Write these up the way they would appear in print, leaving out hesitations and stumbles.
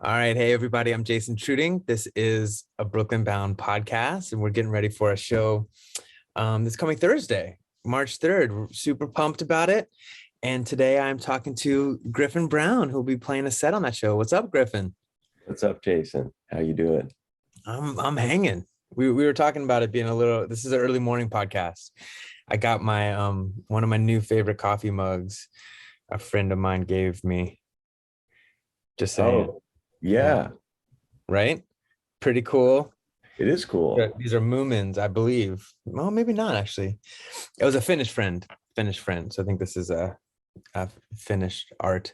All right. Hey, everybody. I'm Jason Truding. This is a Brooklyn Bound podcast, and we're getting ready for a show this coming Thursday, March 3rd. We're super pumped about it. And today I'm talking to Griffin Brown, who'll be playing a set on that show. What's up, Griffin? What's up, Jason? How you doing? I'm hanging. We were talking about it being this is an early morning podcast. I got my one of my new favorite coffee mugs a friend of mine gave me. Just saying. Oh, yeah, Right? Pretty cool. it is cool. These are Moomins, I believe. Well, maybe not actually. It was a Finnish friend. So I think this is a Finnish art.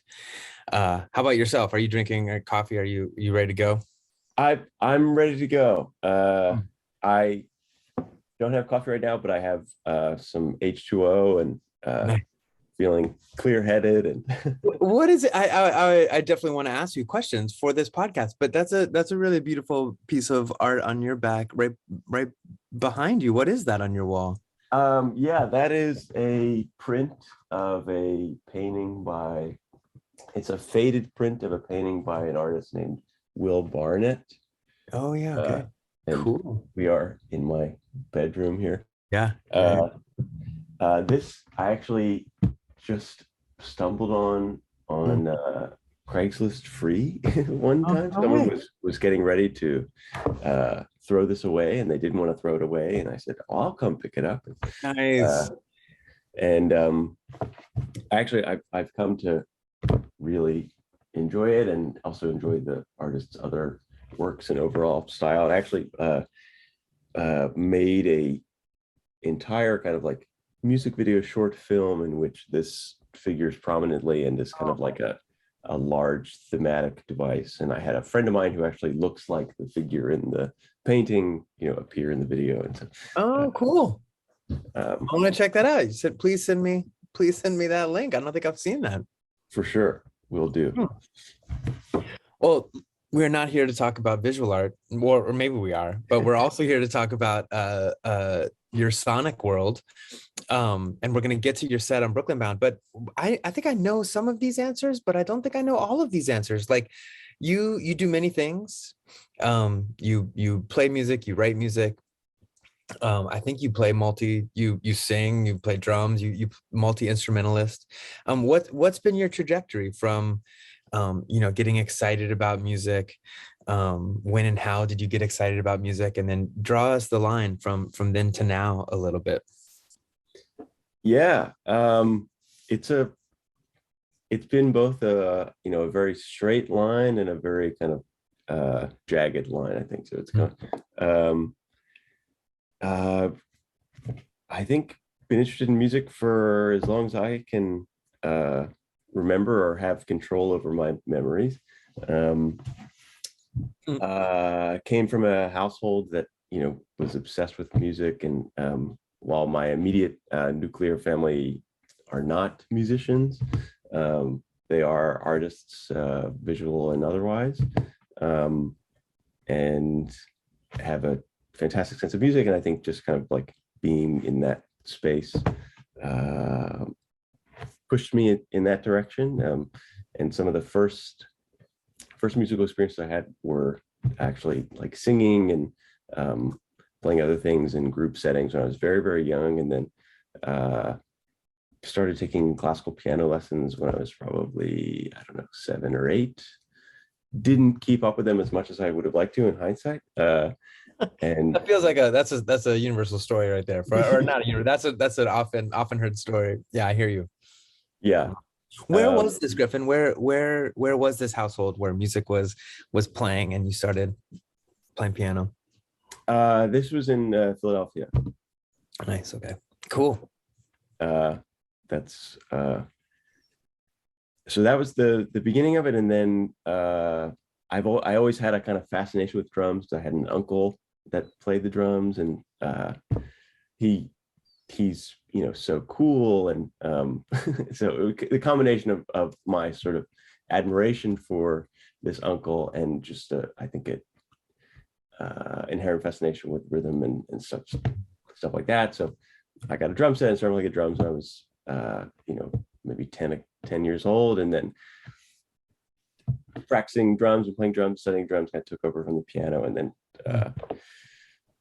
How about yourself? Are you drinking a coffee? Are you ready to go? I'm ready to go. Hmm. I don't have coffee right now, but I have some H2O and Nice. feeling clear-headed and What is it? I definitely want to ask you questions for this podcast, but that's a really beautiful piece of art on your back, right behind you. What is that on your wall? yeah, that is a print of a painting by it's a faded print of a painting by an artist named Will Barnett. Oh yeah, Uh, okay. and Cool. we are in my bedroom here. Yeah. Yeah. Uh, this I actually just stumbled on Craigslist free one Oh, time. no Someone way. was getting ready to throw this away, and they didn't want to throw it away. And I said, "Oh, I'll come pick it up." Uh, Nice. and actually, I've come to really enjoy it, and also enjoy the artist's other works and overall style. And actually made a entire kind of like music video short film in which this figures prominently and is kind of like a large thematic device. And I had a friend of mine who actually looks like the figure in the painting, appear in the video. And so Oh, cool. um, I want to check that out. You said please send me that link. I don't think I've seen that. for sure, will do. Hmm. Well, we're not here to talk about visual art, or maybe we are, but we're also here to talk about your sonic world. And we're gonna get to your set on Brooklyn Bound. But I think I know some of these answers, but I don't think I know all of these answers. Like you do many things. You play music, you write music. I think you play you sing, you play drums, you multi-instrumentalist. What's been your trajectory from getting excited about music? When and how did you get excited about music? And then draw us the line from then to now a little bit. Yeah, it's been both a very straight line and a very kind of jagged line, I think. So it's kind of uh, I think been interested in music for as long as I can remember or have control over my memories. Um, Mm. Came from a household that was obsessed with music, and while my immediate nuclear family are not musicians, they are artists, visual and otherwise, um, and have a fantastic sense of music. And I think just kind of like being in that space uh, pushed me in that direction. And some of the first musical experiences I had were actually like singing and playing other things in group settings when I was very, very young. And then started taking classical piano lessons when I was probably, I don't know, 7 or 8. Didn't keep up with them as much as I would have liked to in hindsight. And That feels like that's a universal story right there. Or not a universal. That's an often heard story. Yeah, I hear you. yeah, Where was this, Griffin? Where was this household where music was playing and you started playing piano? this was in Philadelphia. Nice. Okay. Cool. That's so that was the beginning of it. And then I always had a kind of fascination with drums. I had an uncle that played the drums, and he's so cool. And so the combination of my sort of admiration for this uncle and just I think it inherent fascination with rhythm and stuff like that. So I got a drum set and started playing drums when I was maybe 10 years old. And then practicing drums and playing drums, studying drums, kind of took over from the piano. And then,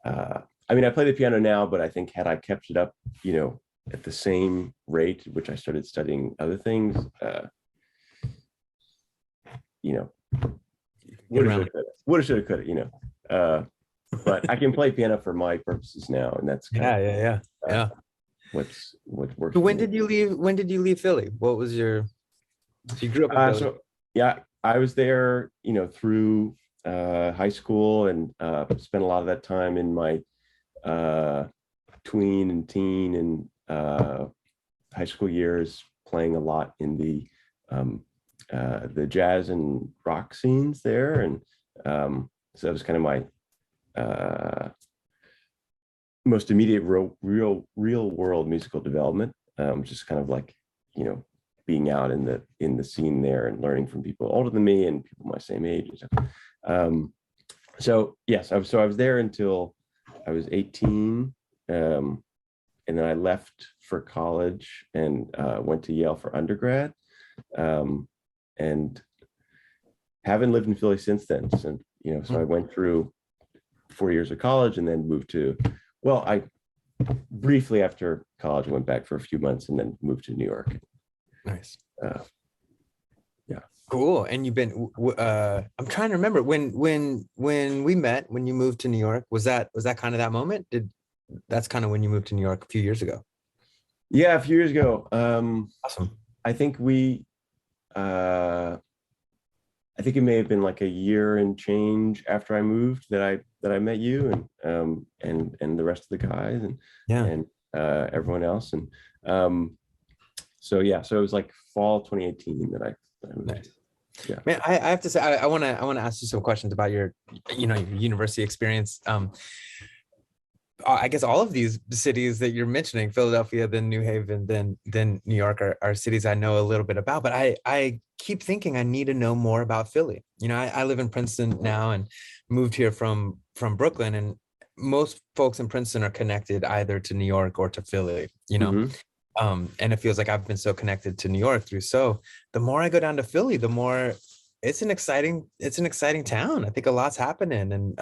I mean, I play the piano now, but I think had I kept it up, at the same rate at which I started studying other things, woulda, shoulda, coulda, but I can play piano for my purposes now, and that's yeah. What works. So when did you leave? When did you leave Philly? What was your? So you grew up in Philly. So yeah, I was there, through high school, and spent a lot of that time in my tween and teen and high school years playing a lot in the jazz and rock scenes there, and so that was kind of my most immediate real world musical development, just kind of like being out in the scene there and learning from people older than me and people my same age and stuff. So yes, I was there until I was 18, and then I left for college and went to Yale for undergrad, and haven't lived in Philly since then. So so I went through 4 years of college and then moved to, well, I briefly after college went back for a few months and then moved to New York. Nice. Yeah. Cool. And you've been, I'm trying to remember when we met, when you moved to New York, was that kind of that moment? That's kind of when you moved to New York a few years ago? Yeah, a few years ago. Awesome. I think I think it may have been like a year and change after I moved that I met you and the rest of the guys and everyone else. And so yeah, so it was like fall 2018 that I moved. Nice. Yeah. Man, I have to say, I want to ask you some questions about your your university experience. I guess all of these cities that you're mentioning, Philadelphia, then New Haven, then New York, are cities I know a little bit about, but I keep thinking I need to know more about Philly. I live in Princeton now and moved here from Brooklyn, and most folks in Princeton are connected either to New York or to Philly, and it feels like I've been so connected to New York through. So the more I go down to Philly, the more it's an exciting town. I think a lot's happening, and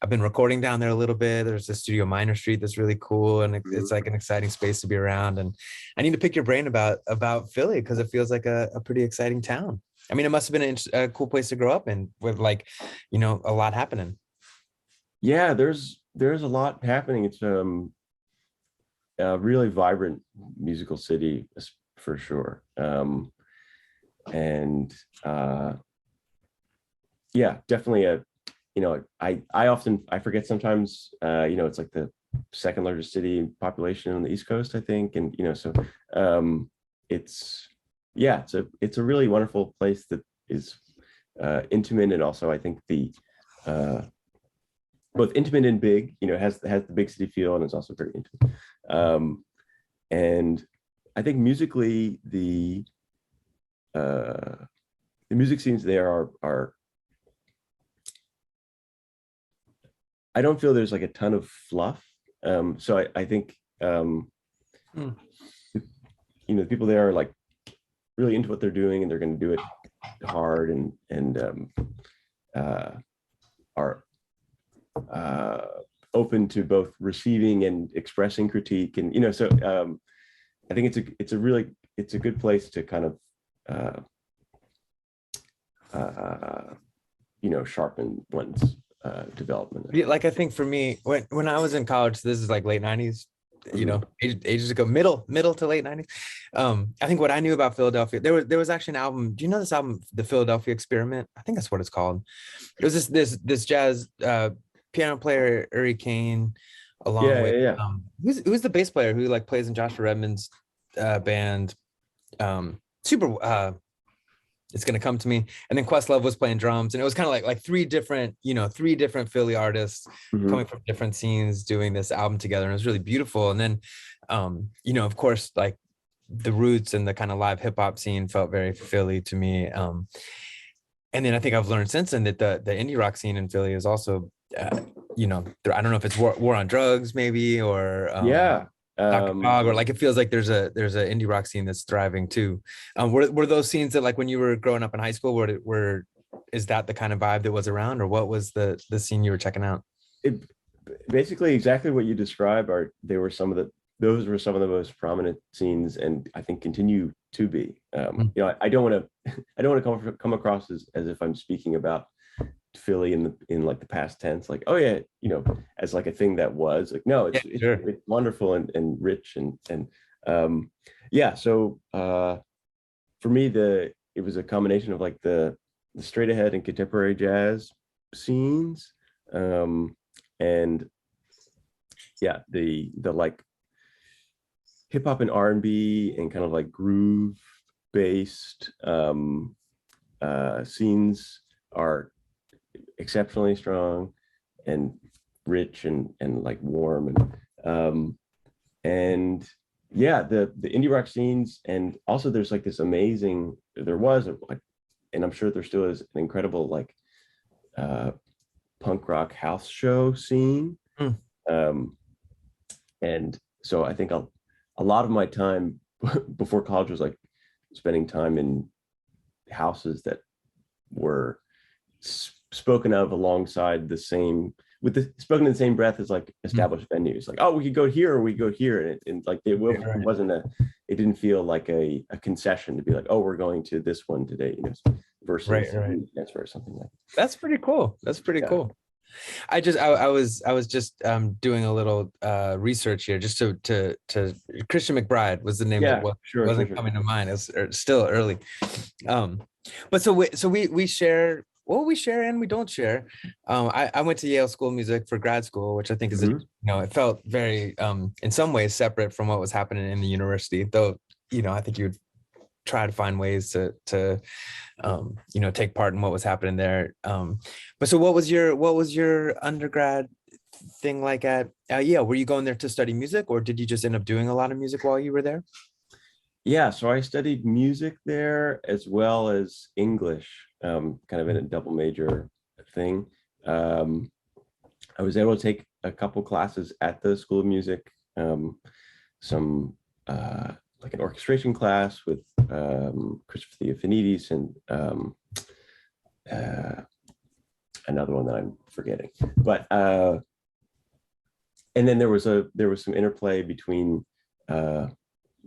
I've been recording down there a little bit. There's a Studio Minor Street that's really cool, and it's like an exciting space to be around. And I need to pick your brain about Philly because it feels like a pretty exciting town. I mean, it must have been a cool place to grow up in with a lot happening. Yeah, there's a lot happening. It's a really vibrant musical city for sure. And yeah, definitely I forget sometimes, it's like the second largest city in population on the East Coast, I think. And, so it's a really wonderful place that is intimate. And also I think both intimate and big, has the big city feel, and it's also very intimate. And I think musically, the music scenes there are I don't feel there's like a ton of fluff. So I think the people there are like really into what they're doing, and they're going to do it hard, and are open to both receiving and expressing critique. And so I think it's a good place to kind of sharpen one's development. Yeah, like I think for me, when I was in college, this is like late 90s, ages ago, middle to late 90s. I think what I knew about Philadelphia, there was actually an album. Do you know this album, The Philadelphia Experiment? I think that's what it's called. It was this jazz piano player, Uri Kane, along with who's the bass player who like plays in Joshua Redman's band. It's gonna come to me. And then Questlove was playing drums, and it was kind of like three different Philly artists coming from different scenes doing this album together, and it was really beautiful. And then of course, like the roots and the kind of live hip-hop scene felt very Philly to me. And then I think I've learned since then that the indie rock scene in Philly is also I don't know if it's war on drugs maybe, or or like it feels like there's a indie rock scene that's thriving too. Were those scenes that like when you were growing up in high school, were is that the kind of vibe that was around, or what was the scene you were checking out? It basically exactly what you described those were some of the most prominent scenes, and I think continue to be. I don't want to I don't want to come across as if I'm speaking about Philly in like the past tense, like, oh yeah, as like a thing that was like, no, Yeah, sure. it's wonderful and rich and yeah. So for me, it was a combination of like the straight ahead and contemporary jazz scenes, and yeah, the like hip hop and R&B and kind of like groove based scenes are exceptionally strong and rich and like warm and yeah, the indie rock scenes, and also there's like this amazing, there was like, and I'm sure there still is, an incredible like punk rock house show scene. um and so I think a lot of my time before college was like spending time in houses that were spoken of alongside the same, with the spoken in the same breath as like established venues, like, oh, we could go here or we go here, and like it wasn't it didn't feel like a concession to be like, oh, we're going to this one today, versus Right. that's or something like That's pretty cool. That's pretty cool. I was just doing a little research here, just to Christian McBride was the name that wasn't coming to mind. It's still early. But so we share, well, we share and we don't share. I went to Yale School of Music for grad school, which I think is it felt very in some ways separate from what was happening in the university, though I think you'd try to find ways to take part in what was happening there. But so what was your undergrad thing like at Yale? Were you going there to study music, or did you just end up doing a lot of music while you were there? Yeah, so I studied music there as well as English, kind of in a double major thing. I was able to take a couple classes at the School of Music, some like an orchestration class with Christopher Theophanides and another one that I'm forgetting. But and then there was some interplay between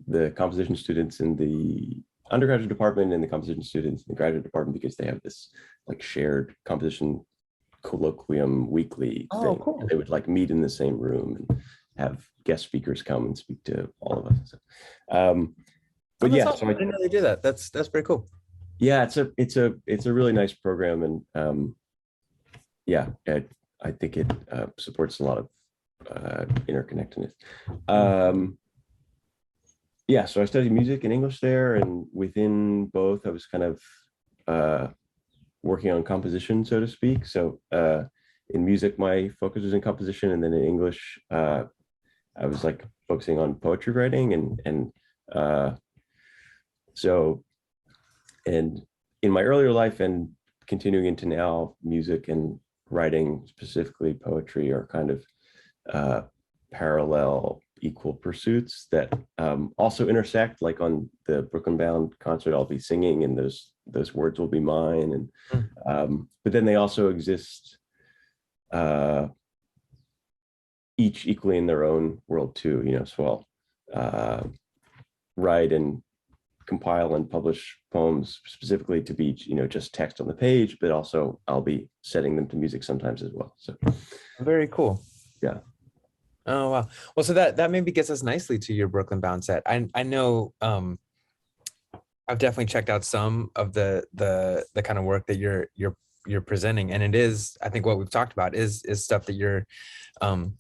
the composition students in the undergraduate department and the composition students in the graduate department, because they have this like shared composition colloquium weekly thing. Cool. They would like meet in the same room and have guest speakers come and speak to all of us. So, but yeah, awesome. I didn't know they do that. That's pretty cool. Yeah, it's a really nice program, and yeah, I think it supports a lot of interconnectedness. Yeah, so I studied music and English there, and within both, I was kind of working on composition, so to speak. So in music, my focus was in composition, and then in English, I was like focusing on poetry writing, and so, and in my earlier life and continuing into now, music and writing, specifically poetry, are kind of parallel, equal pursuits that also intersect. Like on the Brooklyn Bound concert, I'll be singing and those words will be mine, and but then they also exist each equally in their own world too, so I'll write and compile and publish poems specifically to be just text on the page, but also I'll be setting them to music sometimes as well. So very cool. Yeah. Oh wow. Well, so that maybe gets us nicely to your Brooklyn Bound set. I know I've definitely checked out some of the kind of work that you're presenting, and it is, I think what we've talked about is stuff that you're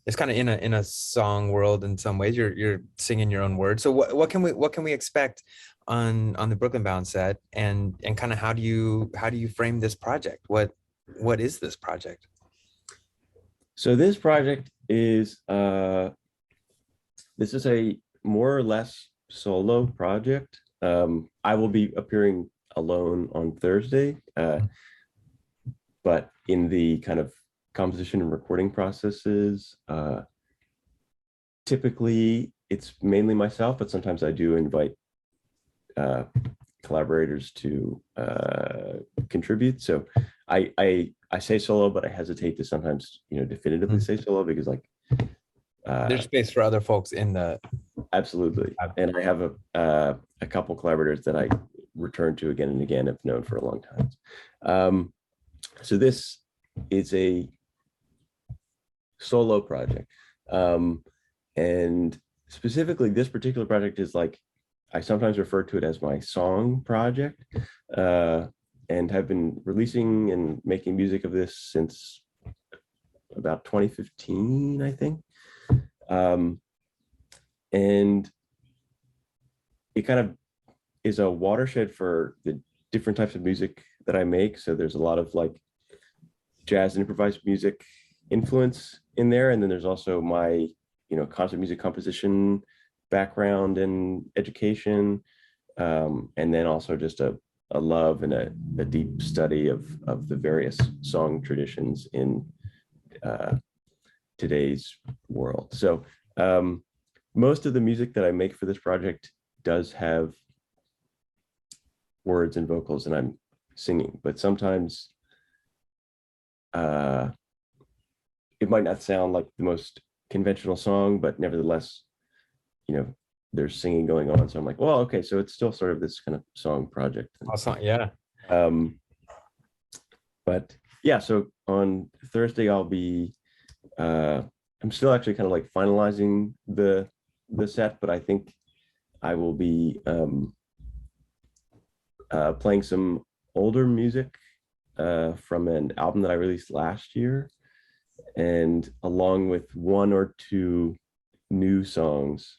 it's kind of in a song world in some ways. You're singing your own words. So what can we expect on the Brooklyn Bound set, and kind of how do you frame this project? What is this project? So this project is this is a more or less solo project. I will be appearing alone on Thursday, but in the kind of composition and recording processes, typically it's mainly myself, but sometimes I do invite collaborators to contribute. So I say solo, but I hesitate to sometimes, definitively say solo because like There's space for other folks in the. absolutely. And I have a couple collaborators that I return to again and again, have known for a long time. So this is a solo project. And specifically, this particular project is like, I sometimes refer to it as my song project, and have been releasing and making music of this since about 2015, I think. And it kind of is a watershed for the different types of music that I make. So there's a lot of like jazz and improvised music influence in there. And then there's also my, concert music composition background and education. And then also just a love and a deep study of the various song traditions in today's world. So most of the music that I make for this project does have words and vocals, and I'm singing, but sometimes it might not sound like the most conventional song, but nevertheless, there's singing going on. So I'm like, well, okay, so it's still sort of this kind of song project. Awesome. Yeah. But yeah, so on Thursday I'll be I'm still actually kind of like finalizing the set, but I think I will be playing some older music from an album that I released last year, and along with one or two new songs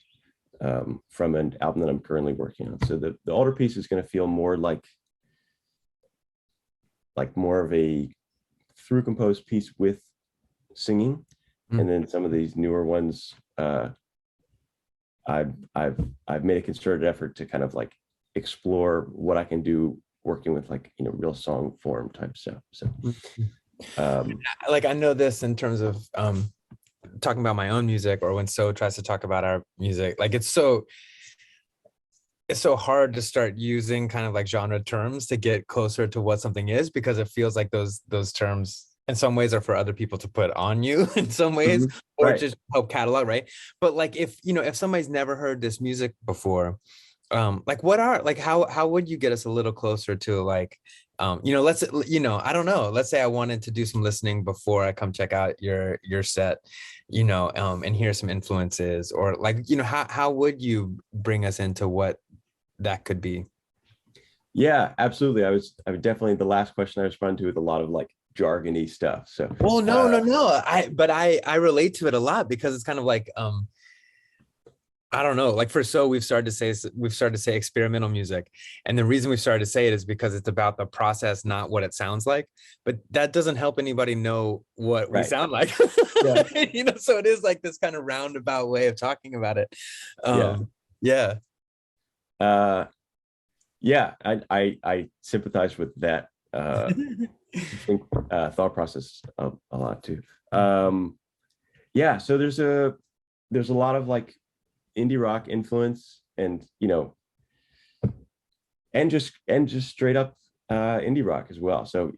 from an album that I'm currently working on. So the older piece is going to feel more like more of a through composed piece with singing. And then some of these newer ones, I've made a concerted effort to kind of like explore what I can do working with like, real song form type stuff. So like I know this in terms of talking about my own music, or when So tries to talk about our music, like it's so hard to start using kind of like genre terms to get closer to what something is, because it feels like those terms in some ways are for other people to put on you in some ways, or right. just help catalog, right? But like if if somebody's never heard this music before, like what are like how would you get us a little closer to like let's I don't know, let's say I wanted to do some listening before I come check out your set, and hear some influences, or like how would you bring us into what that could be? Yeah, absolutely. I would definitely, the last question I responded to with a lot of like jargony stuff. So well, no, I relate to it a lot, because it's kind of like I don't know, like for So we've started to say experimental music, and the reason we've started to say it is because it's about the process, not what it sounds like. But that doesn't help anybody know what we sound like. Yeah. So it is like this kind of roundabout way of talking about it. Yeah. I sympathize with that thought process a lot too. So there's a lot of like indie rock influence, and and just straight up indie rock as well. So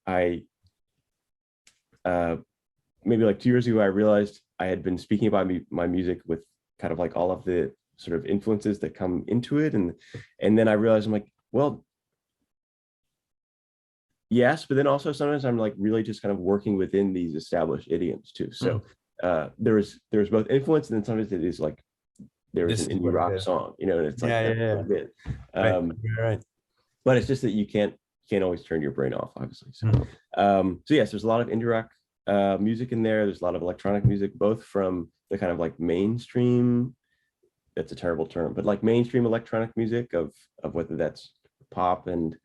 I maybe like 2 years ago I realized I had been speaking about my music with kind of like all of the sort of influences that come into it, and then I realized I'm like, well, yes, but then also sometimes I'm like really just kind of working within these established idioms too. So there's both influence, and then sometimes it is like there is an indie rock song, and it's like right. But it's just that you can't always turn your brain off, obviously. So so yes, there's a lot of indie rock music in there. There's a lot of electronic music, both from the kind of like mainstream, that's a terrible term, but like mainstream electronic music of whether that's pop and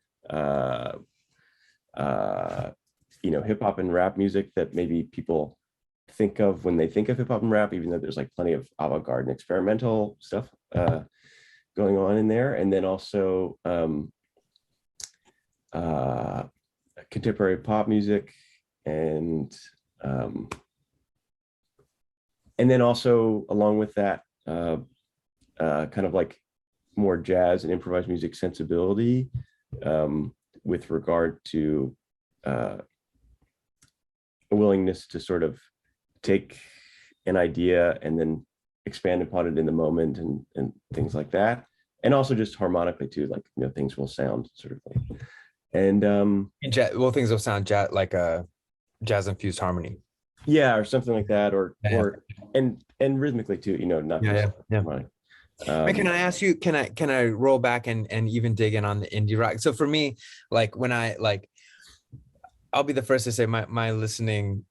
hip hop and rap music that maybe people think of when they think of hip hop and rap, even though there's like plenty of avant-garde and experimental stuff going on in there. And then also contemporary pop music, and then also along with that kind of like more jazz and improvised music sensibility with regard to a willingness to sort of take an idea and then expand upon it in the moment and things like that. And also just harmonically too, like, things will sound sort of like, and Well, things will sound like a jazz infused harmony. yeah, or something like that, Yeah. or and rhythmically too, not just harmonic. Can I ask you, can I roll back and even dig in on the indie rock? So for me, like when I'll be the first to say my listening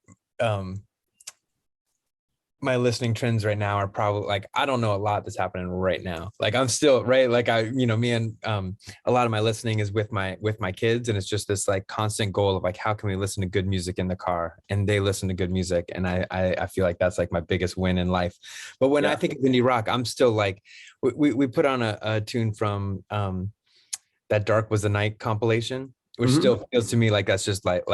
trends right now are probably like, I don't know a lot that's happening right now. Like I'm still right. Like me and a lot of my listening is with my kids. And it's just this like constant goal of like, how can we listen to good music in the car? And they listen to good music. And I feel like that's like my biggest win in life. But when I think of indie rock, I'm still like, we put on a tune from that Dark Was the Night compilation, which still feels to me like that's just like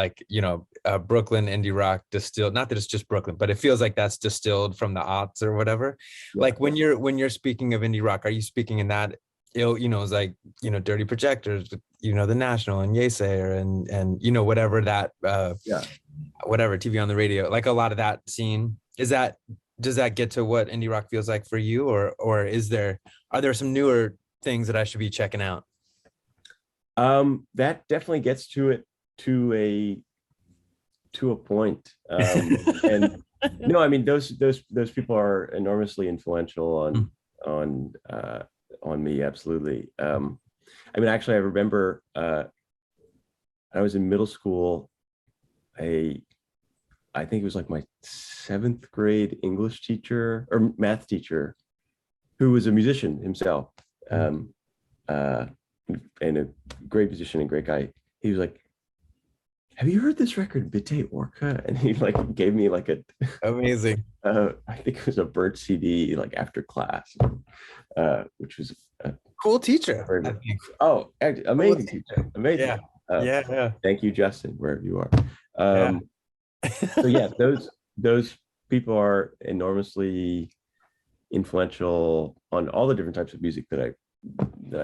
Brooklyn indie rock distilled. Not that it's just Brooklyn, but it feels like that's distilled from the aughts or whatever. Yeah. Like when you're speaking of indie rock, are you speaking in that it's like Dirty Projectors, the National and Yesayer and whatever that whatever TV on the radio, like a lot of that scene. Does that get to what indie rock feels like for you, or are there some newer things that I should be checking out? That definitely gets to it to a point. And no, I mean those people are enormously influential on me, absolutely. I mean, actually, I remember I was in middle school. I think it was like my 7th grade English teacher or math teacher, who was a musician himself. And a great musician and great guy. He was like, "Have you heard this record, Bitte Orca?" And he like gave me like a amazing. I think it was a burnt CD like after class, which was a cool teacher. Oh, amazing teacher, amazing. Yeah. Thank you, Justin, wherever you are. So yeah, those people are enormously influential on all the different types of music that I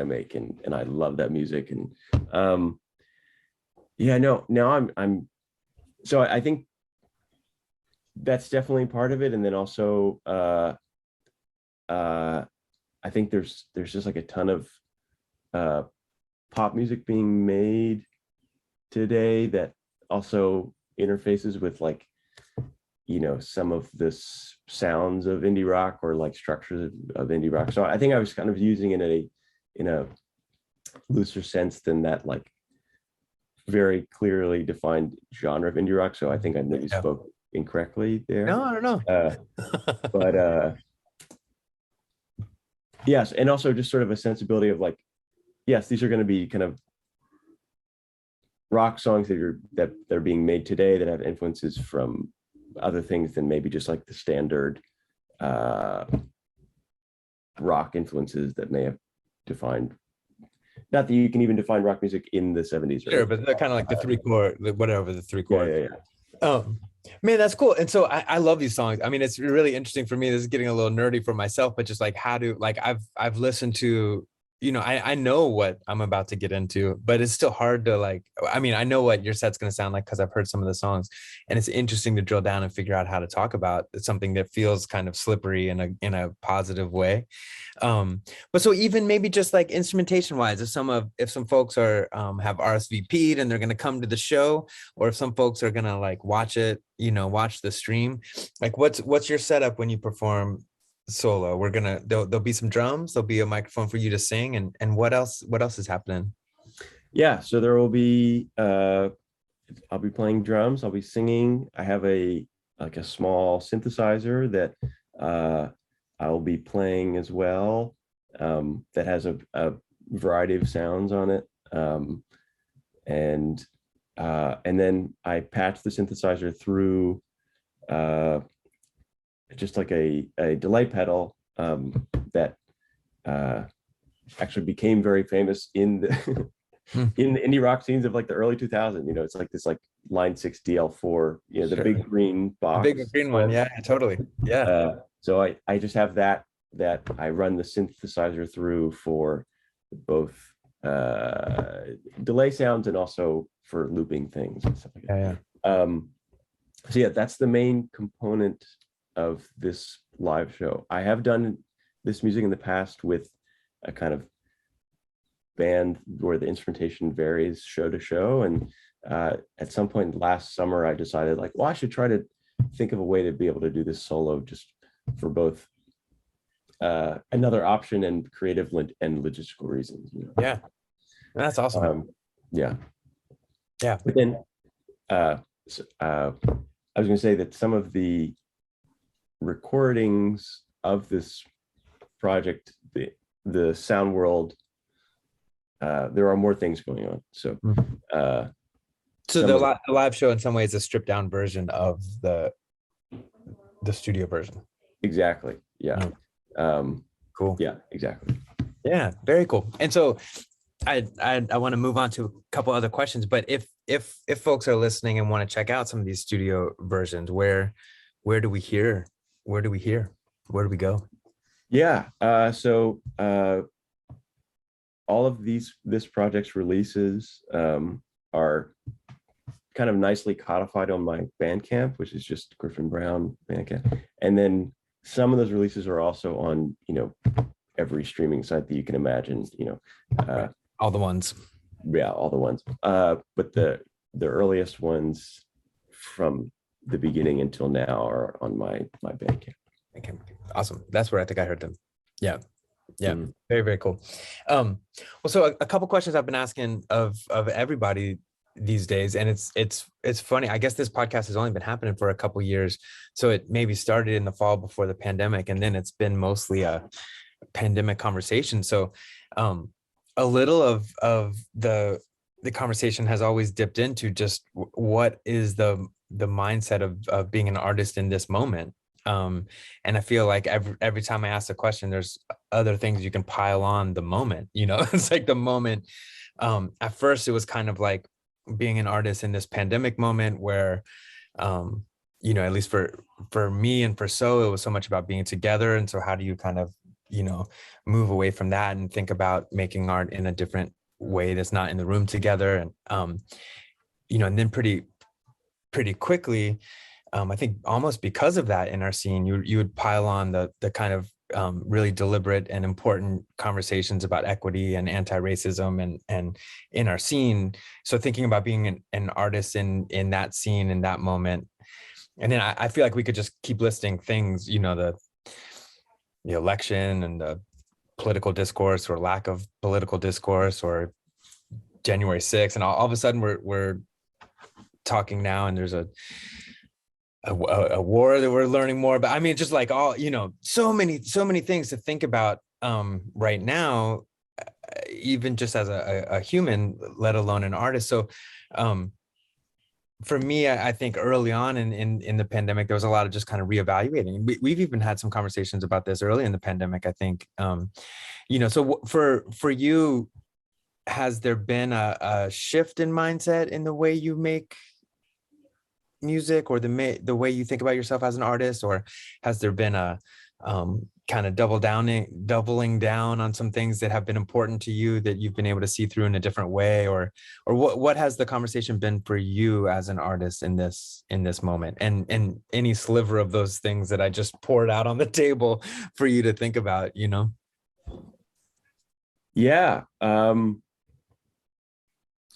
make, and I love that music. And now I'm so I think that's definitely part of it. And then also I think there's just like a ton of pop music being made today that also interfaces with like some of the sounds of indie rock or like structures of indie rock. So I think I was kind of using it in a looser sense than that like very clearly defined genre of indie rock. So I think I maybe spoke incorrectly there. No, I don't know. But yes, and also just sort of a sensibility of like, yes, these are going to be kind of rock songs that they're being made today that have influences from other things than maybe just like the standard rock influences that may have defined. Not that you can even define rock music in the 70s. Sure, but they're kind of like the 3 chord, whatever the 3 chord. Yeah. Man, that's cool. And so I love these songs. I mean, it's really interesting for me. This is getting a little nerdy for myself, but just like I've listened to, I know what I'm about to get into, but it's still hard to like, I mean, I know what your set's going to sound like because I've heard some of the songs, and it's interesting to drill down and figure out how to talk about something that feels kind of slippery in a positive way. But so even maybe just like instrumentation wise, if some folks are have RSVP'd and they're going to come to the show, or if some folks are going to like watch it, watch the stream, like what's your setup when you perform solo? There'll be some drums, there'll be a microphone for you to sing, and what else is happening? Yeah, so there will be I'll be playing drums, I'll be singing. I have a small synthesizer that I'll be playing as well, that has a variety of sounds on it, and then I patch the synthesizer through just like a delay pedal that actually became very famous in the in the indie rock scenes of like the early 2000s. It's like this like Line 6 DL4, the big green box. The big green one, yeah, totally. Yeah. So I just have that I run the synthesizer through for both delay sounds and also for looping things and stuff like that. Yeah. So yeah, that's the main component of this live show. I have done this music in the past with a kind of band where the instrumentation varies show to show. And at some point last summer, I decided like, well, I should try to think of a way to be able to do this solo just for both another option and creative and logistical reasons. You know? Yeah, that's awesome. Yeah. But then I was going to say that some of the recordings of this project, the sound world, there are more things going on. So so the live show in some ways is a stripped down version of the studio version. Exactly. Yeah. Cool. Yeah, exactly. Yeah, very cool. And so I want to move on to a couple other questions, but if folks are listening and want to check out some of these studio versions, where do we hear? Where do we go? Yeah. So all of this project's releases are kind of nicely codified on my Bandcamp, which is just Griffin Brown Bandcamp. And then some of those releases are also on, every streaming site that you can imagine, all the ones. Yeah, all the ones. But the earliest ones from the beginning until now are on my Bandcamp. Okay. Awesome. That's where I think I heard them. Yeah. Very, very cool. Well, so a couple questions I've been asking of everybody these days, and it's funny. I guess this podcast has only been happening for a couple years, so it maybe started in the fall before the pandemic, and then it's been mostly a pandemic conversation. So a little of the conversation has always dipped into just what is the mindset of being an artist in this moment. And I feel like every time I ask a question, there's other things you can pile on the moment, it's like the moment. At first it was kind of like being an artist in this pandemic moment where, at least for me and for So, it was so much about being together. And so how do you kind of, move away from that and think about making art in a different way that's not in the room together? And, and then pretty quickly, I think almost because of that in our scene, you would pile on the kind of really deliberate and important conversations about equity and anti-racism and in our scene. So thinking about being an artist in that scene, in that moment. And then I feel like we could just keep listing things, the election and the political discourse or lack of political discourse, or January 6th. And all of a sudden we're talking now, and there's a war that we're learning more about. I mean, just like all, so many things to think about right now, even just as a human, let alone an artist. So for me, I think early on in the pandemic, there was a lot of just kind of reevaluating. We've even had some conversations about this early in the pandemic, I think. So for you, has there been a shift in mindset in the way you make music, or the way you think about yourself as an artist, or has there been a kind of doubling down on some things that have been important to you that you've been able to see through in a different way, or what has the conversation been for you as an artist in this moment, and any sliver of those things that I just poured out on the table for you to think about? Yeah.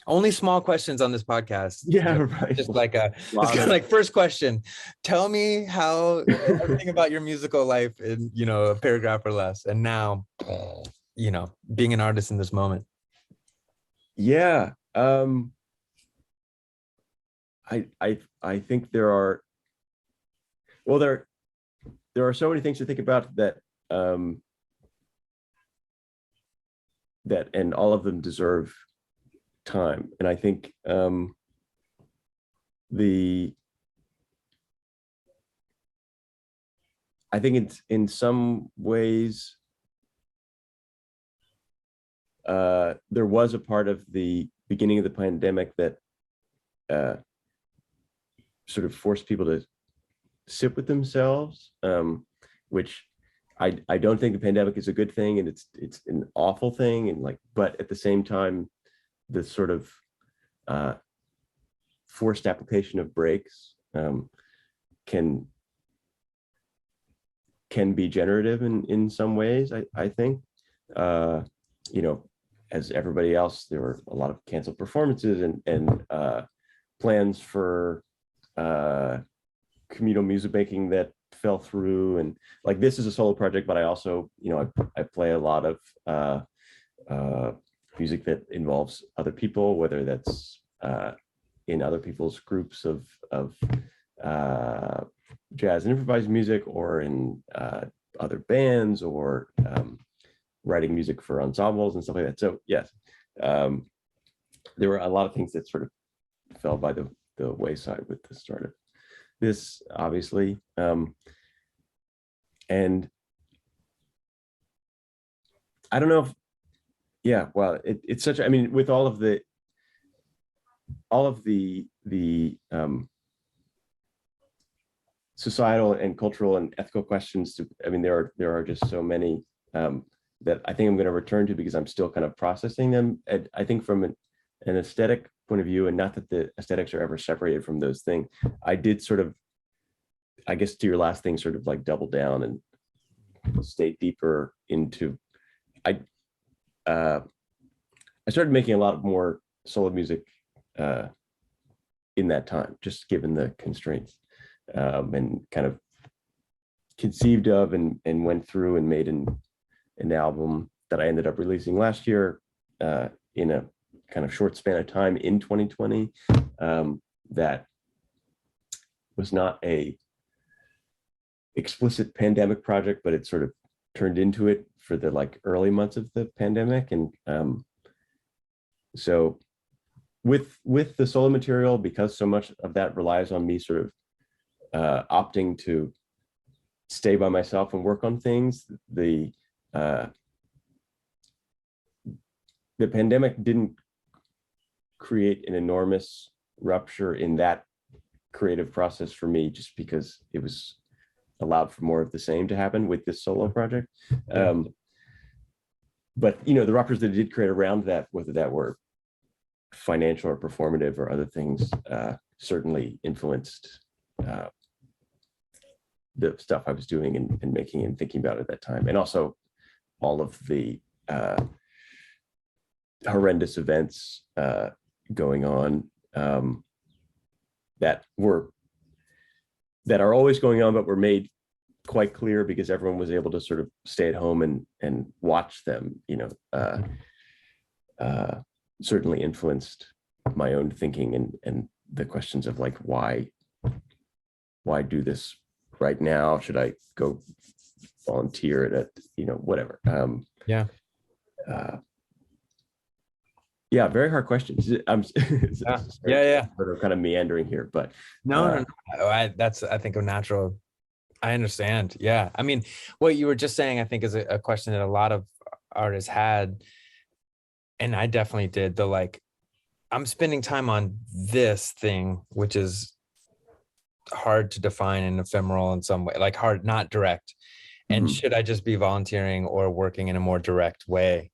Only small questions on this podcast. Yeah, right. Just like it's kind of like first question. Tell me how everything about your musical life in, a paragraph or less. And now, being an artist in this moment. Yeah. I think there are so many things to think about that and all of them deserve time. And I think I think it's in some ways there was a part of the beginning of the pandemic that sort of forced people to sit with themselves, which I don't think the pandemic is a good thing, and it's an awful thing, and like, but at the same time, the sort of forced application of breaks can be generative in some ways. I think, as everybody else, there were a lot of canceled performances and plans for communal music making that fell through. And like, this is a solo project, but I also, I play a lot of music that involves other people, whether that's in other people's groups of jazz and improvised music, or in other bands, or writing music for ensembles and stuff like that. So yes, there were a lot of things that sort of fell by the wayside with the start of this, obviously. And I don't know if, yeah, well, it's such, I mean, with all of the societal and cultural and ethical questions I mean, there are just so many that I think I'm going to return to, because I'm still kind of processing them. And I think from an aesthetic point of view, and not that the aesthetics are ever separated from those things, I did sort of, I guess to your last thing, sort of like double down and stay deeper into, I started making a lot more solo music in that time, just given the constraints, and kind of conceived of and went through and made an album that I ended up releasing last year in a kind of short span of time in 2020, that was not a explicit pandemic project, but it sort of turned into it for the like early months of the pandemic. And so with the solo material, because so much of that relies on me sort of opting to stay by myself and work on things, the pandemic didn't create an enormous rupture in that creative process for me, just because it was allowed for more of the same to happen with this solo project. But the ruptures that it did create around that, whether that were financial or performative or other things, certainly influenced the stuff I was doing and making and thinking about at that time. And also all of the horrendous events going on that are always going on, but were made quite clear because everyone was able to sort of stay at home and watch them, certainly influenced my own thinking and the questions of like, why do this right now? Should I go volunteer at whatever? Yeah, very hard questions. Yeah. We're kind of meandering here, but no. I think a natural. I understand. Yeah, I mean, what you were just saying, I think, is a question that a lot of artists had, and I definitely did. The like, I'm spending time on this thing, which is hard to define and ephemeral in some way, like hard, not direct. And should I just be volunteering or working in a more direct way?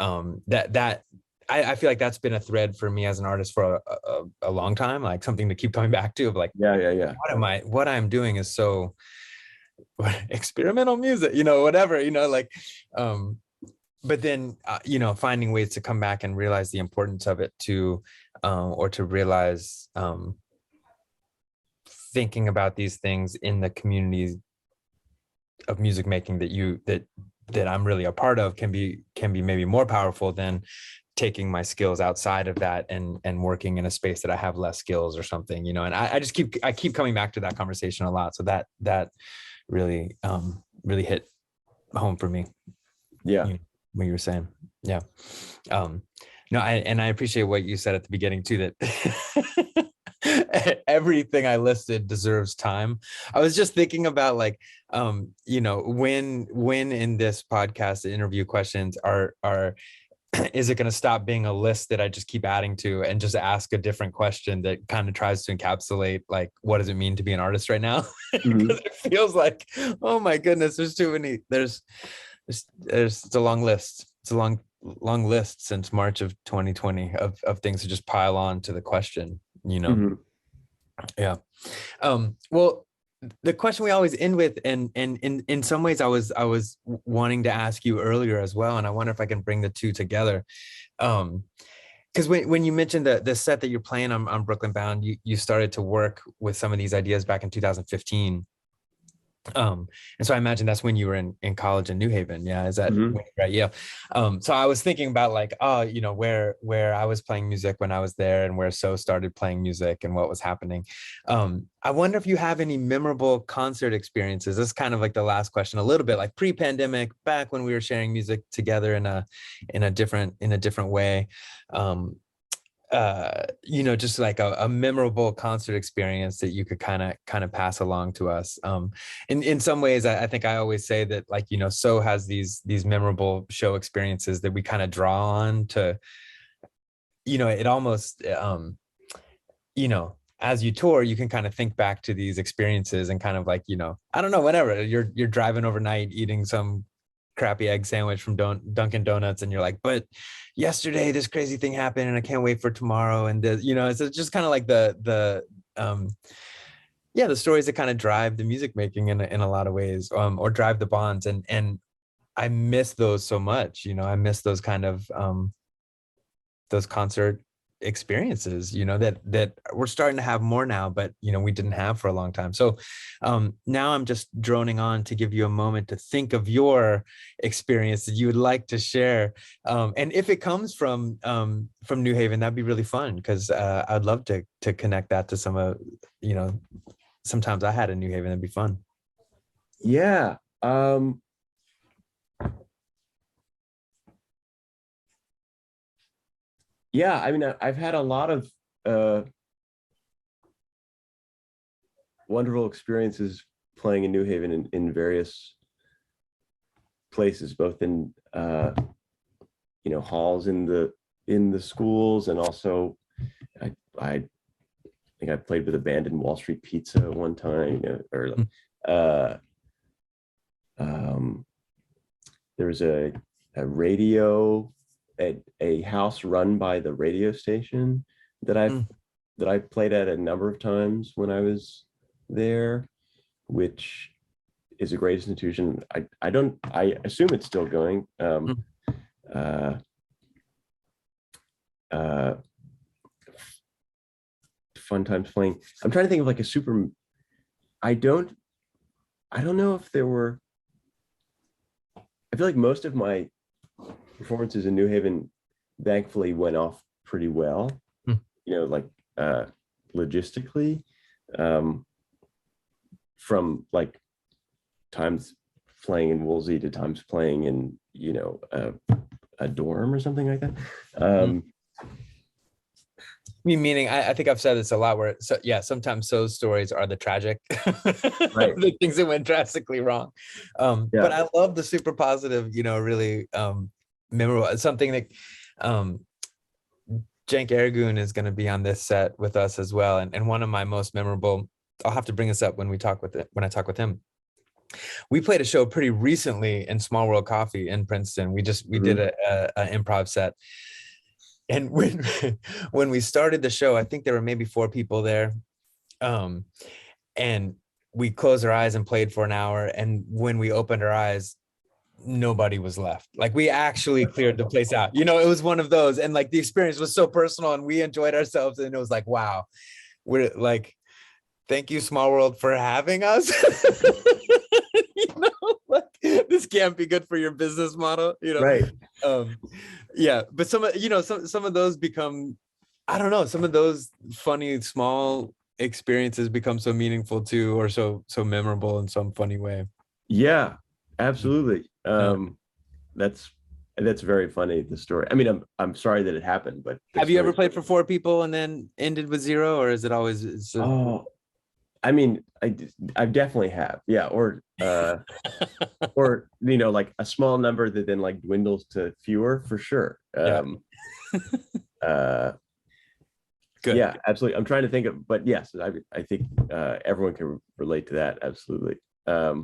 I feel like that's been a thread for me as an artist for a long time, like something to keep coming back to, of like, yeah. What I'm doing is so experimental music, whatever, like, but then, finding ways to come back and realize the importance of it or to realize, thinking about these things in the communities of music making that I'm really a part of can be maybe more powerful than taking my skills outside of that and working in a space that I have less skills or something, and I keep coming back to that conversation a lot. So that really hit home for me. Yeah. What you were saying. Yeah. No, I appreciate what you said at the beginning too, that everything I listed deserves time. I was just thinking about like, when in this podcast, the interview questions are is it going to stop being a list that I just keep adding to and just ask a different question that kind of tries to encapsulate like what does it mean to be an artist right now? Because it feels like, oh my goodness, there's too many. It's a long list. It's a long list since March of 2020 of things to just pile on to the question, you know. Yeah. Well, the question we always end with, and in some ways I was wanting to ask you earlier as well, and I wonder if I can bring the two together. Because when you mentioned the set that you're playing on Brooklyn Bound, you started to work with some of these ideas back in 2015. And so I imagine that's when you were in college in New Haven. Yeah, is that when you were at Yale? So I was thinking about like, oh, you know, where I was playing music when I was there, and where So started playing music, and what was happening. I wonder if you have any memorable concert experiences. This is kind of like the last question, a little bit like pre-pandemic, back when we were sharing music together in a different way. You know, just like a memorable concert experience that you could kind of pass along to us. In some ways, I think I always say that, like, you know, So has these memorable show experiences that we kind of draw on to, you know, it almost, you know, as you tour, you can kind of think back to these experiences and kind of like, you know, I don't know, whenever you're driving overnight eating some crappy egg sandwich from Dunkin' Donuts, and you're like, but yesterday this crazy thing happened and I can't wait for tomorrow. And you know, it's just kind of like the stories that kind of drive the music making in a lot of ways, or drive the bonds. And I miss those so much. You know, I miss those kind of those concert experiences, you know, that we're starting to have more now, but you know, we didn't have for a long time. So now I'm just droning on to give you a moment to think of your experience that you would like to share, and if it comes from New Haven, that'd be really fun, because I'd love to connect that to some of, you know, sometimes I had in New Haven. That'd be fun. Yeah. Yeah, I mean, I've had a lot of wonderful experiences playing in New Haven in various places, both in you know, halls in the schools, and also I think I played with a band in Wall Street Pizza one time, or there was a radio at a house run by the radio station that I played at a number of times when I was there, which is a great institution. I assume it's still going. Fun times playing. I'm trying to think of like a super. I don't know if there were. I feel like most of my performances in New Haven thankfully went off pretty well. You know, like logistically, from like times playing in Woolsey to times playing in, you know, a dorm or something like that. Meaning, I think I've said this a lot, where sometimes those stories are the tragic, right. The things that went drastically wrong. But I love the super positive, you know, really memorable. It's something that Cenk Ergun is going to be on this set with us as well. And one of my most memorable, I'll have to bring this up when I talk with him. We played a show pretty recently in Small World Coffee in Princeton. We did a improv set. And when we started the show, I think there were maybe 4 people there. And we closed our eyes and played for an hour. And when we opened our eyes, nobody was left. Like, we actually cleared the place out. You know, it was one of those. And like, the experience was so personal, and we enjoyed ourselves. And it was like, wow, we're like, thank you, Small World, for having us. You know, like, this can't be good for your business model, you know? Right. Yeah, but some of those become, I don't know, some of those funny small experiences become so meaningful too, or so memorable in some funny way. Yeah, absolutely. That's very funny, the story. I mean, I'm sorry that it happened, but have you ever played for 4 people and then ended with 0, or is it always? I mean, I definitely have. Yeah. Or, like a small number that then like dwindles to fewer for sure. Yeah, Uh, good. yeah, absolutely. I'm trying to think of, but yes, I think everyone can relate to that. Absolutely. I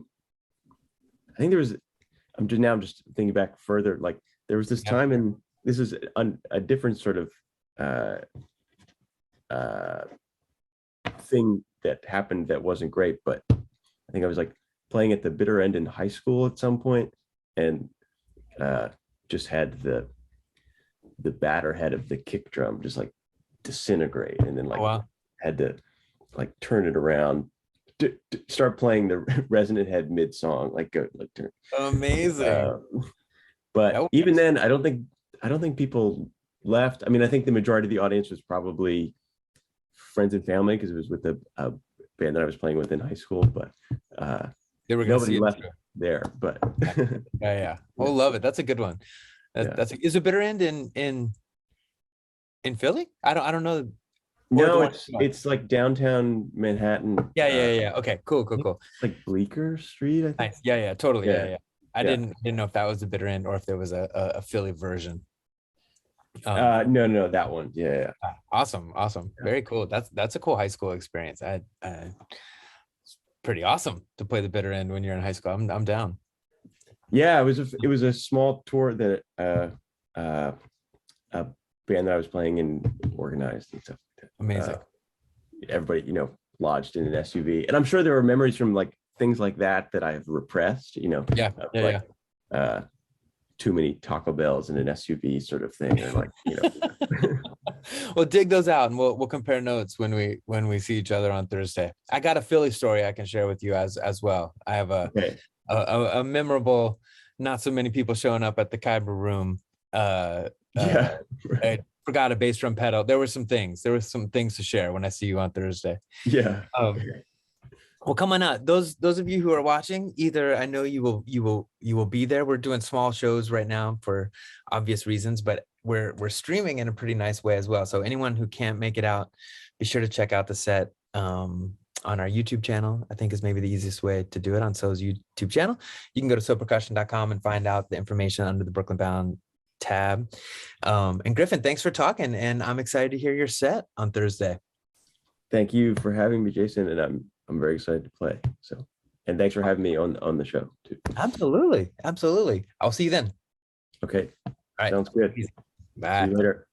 think there was, I'm just thinking back further, like there was this Yeah. time, and this is a different sort of uh, uh, thing that happened that wasn't great, but I think I was like playing at the bitter end in high school at some point, and just had the batter head of the kick drum just like disintegrate, and then Oh, like wow. had to like turn it around, start playing the resonant head mid song, like go like turn. Amazing. Uh, but That even works. then, I don't think people left. I mean, I think the majority of the audience was probably friends and family because it was with a band that I was playing with in high school, but They were gonna nobody see it left through. there. But Yeah, yeah, yeah. Oh, love it. That's a good one. yeah, Is a bitter end in Philly? I don't know. Or the no, one. it's like downtown Manhattan. Yeah, yeah, yeah. Okay, cool, cool, cool. It's like Bleecker Street, I think. Nice. Yeah, yeah, totally. Yeah, Yeah, yeah, yeah. I yeah. didn't know if that was the bitter end or if there was a Philly version. Um, No, that one. Yeah, awesome, awesome. yeah. Very cool. That's a cool high school experience. It's pretty awesome to play the bitter end when you're in high school. I'm down. Yeah, it was a small tour that a band that I was playing and organized and stuff like that. Amazing. Everybody, lodged in an SUV, and I'm sure there were memories from like things like that I have repressed. Yeah, yeah, like yeah. too many Taco Bells in an SUV sort of thing, or like We'll dig those out and we'll compare notes when we see each other on Thursday. I got a Philly story I can share with you as well. I have okay, a memorable, not so many people showing up at the Kyber room. yeah, I forgot a bass drum pedal. There were some things. There were some things to share when I see you on Thursday. yeah. Um, well, come on out. Those of you who are watching, either I know you will be there. We're doing small shows right now for obvious reasons, but we're streaming in a pretty nice way as well. So anyone who can't make it out, be sure to check out the set on our YouTube channel. I think is maybe the easiest way to do it on So's YouTube channel. You can go to sopercussion.com and find out the information under the Brooklyn Bound tab. And Griffin, thanks for talking, and I'm excited to hear your set on Thursday. Thank you for having me, Jason, and I'm very excited to play. So, and thanks for having me on the show too. Absolutely, absolutely. I'll see you then. Okay, All right. sounds good. Bye. See you later.